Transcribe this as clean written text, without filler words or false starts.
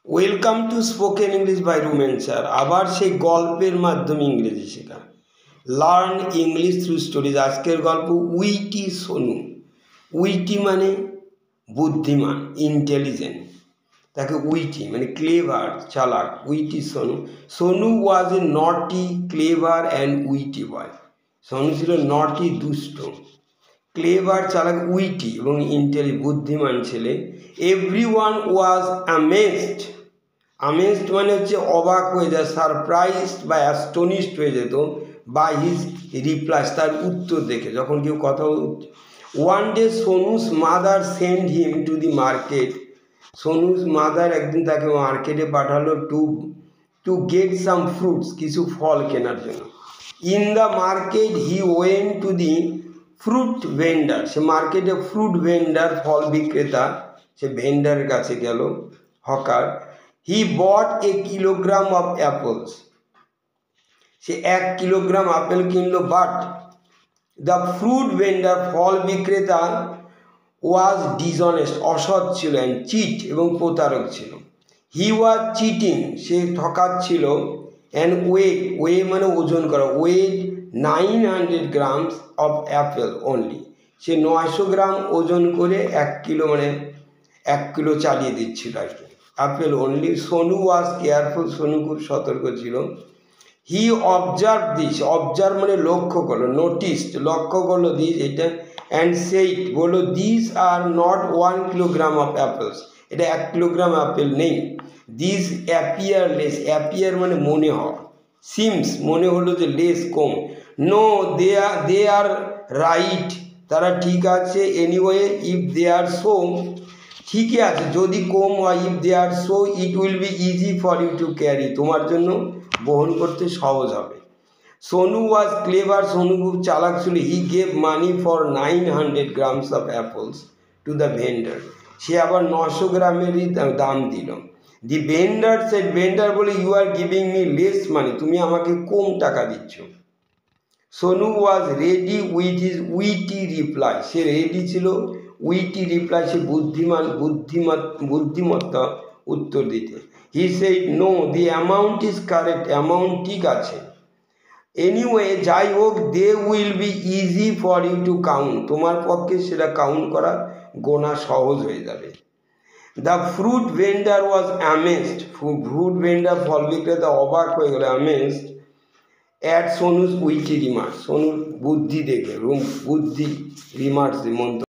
Welcome to spoken English by Rumen sir. আবার সেই গল্পের মাধ্যমে ইংরেজি শেখা, লার্ন ইংলিশ থ্রু স্টোরিজ। আজকের গল্প উইটি সোনু। উইটি মানে বুদ্ধিমান, ইন্টেলিজেন্ট, তাকে উইটি মানে ক্লেভার, চালাক। উইটি সোনু। সোনু ওয়াজ এ নটি, ক্লেভার অ্যান্ড উইটি বয়। সোনু ছিল নটি, দুষ্ট, ক্লেভার, চালাক, উইটি এবং বুদ্ধিমান ছেলে। এভরিওয়ান ওয়াজ অ্যামেজড। অ্যামেজড মানে হচ্ছে অবাক হয়ে যায়, সারপ্রাইজড বা অ্যাস্টনিশড হয়ে যেত বাই হিজ রিপ্লাইস, তার উত্তর দেখে, যখন কেউ কথা বলছে। One day Sonu's mother send him to the market. Sonu's mother একদিন তাকে মার্কেটে পাঠালো টু গেট সাম ফ্রুটস, কিছু ফল কেনার জন্য। In the market he went to the fruit vendor. সে মার্কেটে ফ্রুট ভেন্ডার, ফল বিক্রেতা, সে ভেন্ডারের কাছে গেল, hawker. He bought a kilogram of apples. সে 1 কিলোগ্রাম আপেল কিনলো। বাট দ্য ফ্রুট ভেন্ডার, ফল বিক্রেতা, ওয়াজ ডিসঅনেস্ট, অসৎ ছিল, অ্যান্ড চিট এবং প্রতারক ছিল। হি ওয়াজ চিটিং, সে ঠকাচ্ছিল। অ্যান্ড ওয়ে মানে ওজন করা, weight 900 grams of apple only. সে 900 গ্রাম ওজন করে 1 কিলো মানে 1 কিলো চালিয়ে দিচ্ছিল আর কি, আপেল অনলি। সোনু ওয়াজ কেয়ারফুল, সোনু খুব সতর্ক ছিল। হি অবজার্ভ দিস, অবজার্ভ মানে লক্ষ্য করলো, নোটিসড লক্ষ্য করলো, দিস এটা, অ্যান্ড সেইট বললো, this are not 1 kilogram of apples, এটা 1 কিলোগ্রাম আপেল নেই। দিস অ্যাপিয়ার লেস, অ্যাপিয়ার মানে মনে হওয়া, সিমস মনে হলো যে লেস কম। নো দে আর রাইট, তারা ঠিক আছে। Anyway if they are so, ঠিকই আছে যদি কম হয়। If they are so it will be easy for you to carry, তোমার জন্য বহন করতে সহজ হবে। সোনু ওয়াজ ক্লেভার, সোনু খুব চালাক ছিল। He gave money for 900 grams of apples to the vendor, সে আবার 900 গ্রামেরই দাম দিল। দি ভেন্ডার সেড, ভেন্ডার বলে, you are giving me less money, তুমি আমাকে কম টাকা দিচ্ছ। Sonu was ready with his witty reply, সে রেডি ছিল, উইটি রিপ্লাই, সে বুদ্ধিমত্তা উত্তর দিতে। He said no, the amount is correct, amount ঠিক আছে। এনিওয়ে যাই হোক, they will be easy for you to count, তোমার পক্ষে সেটা কাউন্ট করা, গোনা সহজ হয়ে যাবে। The fruit vendor was amazed, fruit vendor ফল বিক্রেতা অবাক হয়ে গেল, amazed at Sonu's witty remarks, সোনুর বুদ্ধি দেখে, বুদ্ধি রিমার্কস মন্তব্য।